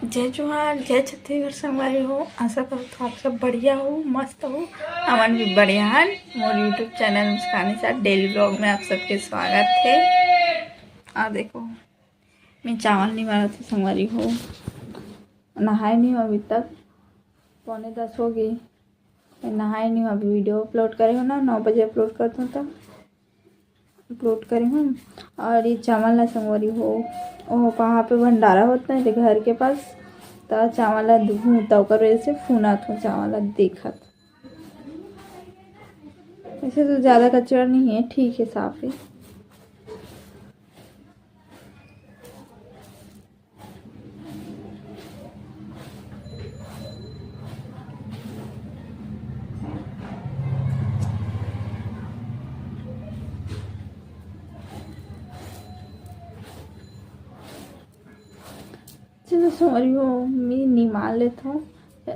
जय जोहार, जय छत्तीसगढ़ संगवारी हो। आशा करो तो आप सब बढ़िया हो, मस्त हो। अमन भी बढ़िया है। मोर यूट्यूब चैनल मुस्कानी साथ डेली ब्लॉग में आप सबके स्वागत है। देखो मैं चावल नहीं बना थी संगवारी हो, नहाए नहीं हो अभी तक, 9:45 हो गई। मैं नहाए नहीं हूँ, अभी वीडियो अपलोड करे हो ना, 9 बजे अपलोड करता हूँ तब अपलोड करे हूँ। और ये चावल ला संगवारी हो, ओह वहाँ पे भंडारा होता है घर के पास, तो चावल ला धूँ तो वजह से फूना था चावल देखा था। ऐसे तो ज़्यादा कचरा नहीं है, ठीक है, साफ है। चलो सॉरी हो, मैं निकाल लेता हूँ।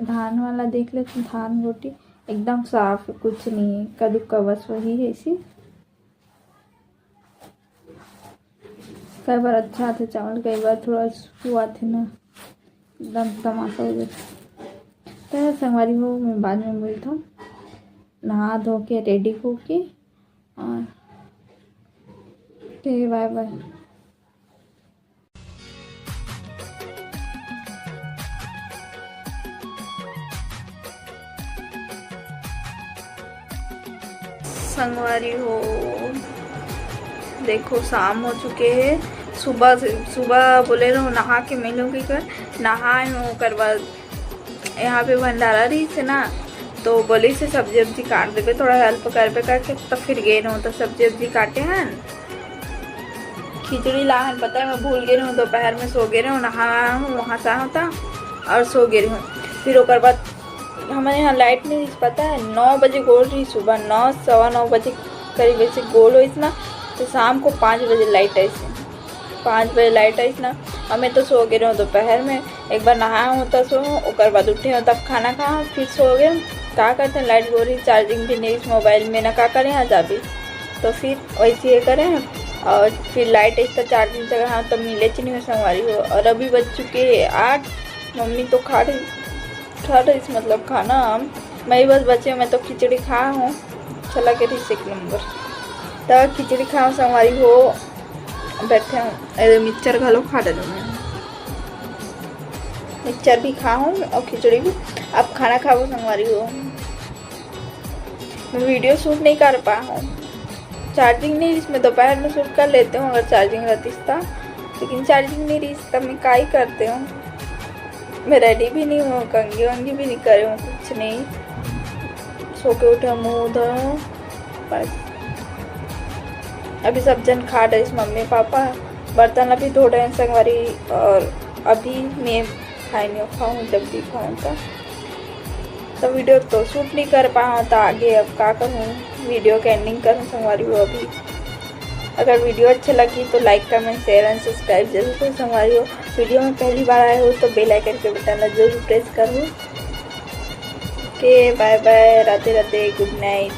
धान वाला देख लेते, धान रोटी एकदम साफ है, कुछ नहीं है, कद्दू का बस वही है। इसी कई बार अच्छा थे चावल, कई बार थोड़ा हुआ थे ना, एकदम तमाशा हो जाता। तो संगवारी हो, मैं बाद में मिलता हूँ, नहा धो के रेडी होके, और बाय बाय। संगवारी हो देखो, शाम हो चुके हैं। सुबह बोले रहो नहा के मिलूंगी कर, नहाए हूँ। कर बाद यहाँ पे भंडारा रही थे ना, तो बोली से सब्जी वब्जी काट देवे, थोड़ा हेल्प करके तब फिर गए रहूँ, तो सब्जी वब्जी काटे हैं। खिचड़ी लाहन पता है, मैं भूल गई रहूँ, दोपहर में सो गए रहूँ, नहा हूँ वहाँ से होता और सो गई रहूँ। फिर ओकर बाद हमारे यहाँ लाइट नहीं रही, पता है 9 बजे गोल रही, सुबह 9 सवा 9 बजे करीब ऐसे गोल हुई ना, तो शाम को 5 बजे लाइट आई थी। 5 बजे लाइट आई ना, और मैं तो सो गई रहूँ। दोपहर में एक बार नहाया हूँ तो सो, ओकर बाद उठे हूँ तब खाना खा, फिर सो गए। क्या करते हैं, लाइट गोल रही, चार्जिंग भी नहीं इस मोबाइल में ना, क्या करें यहाँ जा भी, तो फिर वैसे ये करें। और फिर लाइट आई तो चार्जिंग जगह हाँ तब मिले चीनी में संगवारी हो। और अभी बज चुके 8, मम्मी तो खा रही मतलब खाना, मैं बस बचे, मैं तो खिचड़ी खा हूँ, चला के रही 1 नंबर तब खिचड़ी खा संगवारी हो। बैठे हूँ, मिक्सचर घालो खा डालू, मैं मिक्सचर भी खा हूँ और खिचड़ी भी। अब खाना खाओ संगवारी हो। मैं वीडियो शूट नहीं कर पाया हूँ, चार्जिंग नहीं, इसमें दोपहर में शूट कर लेते हूँ अगर चार्जिंग रहती था, लेकिन चार्जिंग नहीं रही तब मैं क्या ही करते हूँ। मैं रेडी भी नहीं हूँ, कंगी वंगी भी नहीं करे हूँ, कुछ नहीं, सो के उठे मुँह धो बस। अभी सब जन खा रहे, मम्मी पापा, बर्तन अभी धो रहे हैं संगवारी, और अभी मैं खाई नहीं खाऊँ, जब भी खाऊँ तो वीडियो तो शूट नहीं कर पाऊँ, तो आगे अब क्या करूँ, वीडियो के एंडिंग करूँ संगवारी हो। अभी अगर वीडियो अच्छा लगी तो like comment share and subscribe जरूर करो संगवारी हो। वीडियो में पहली बार आए हो तो बेल आइकन के बटन जरूर प्रेस करो। Okay bye bye, Radhe Radhe, good night.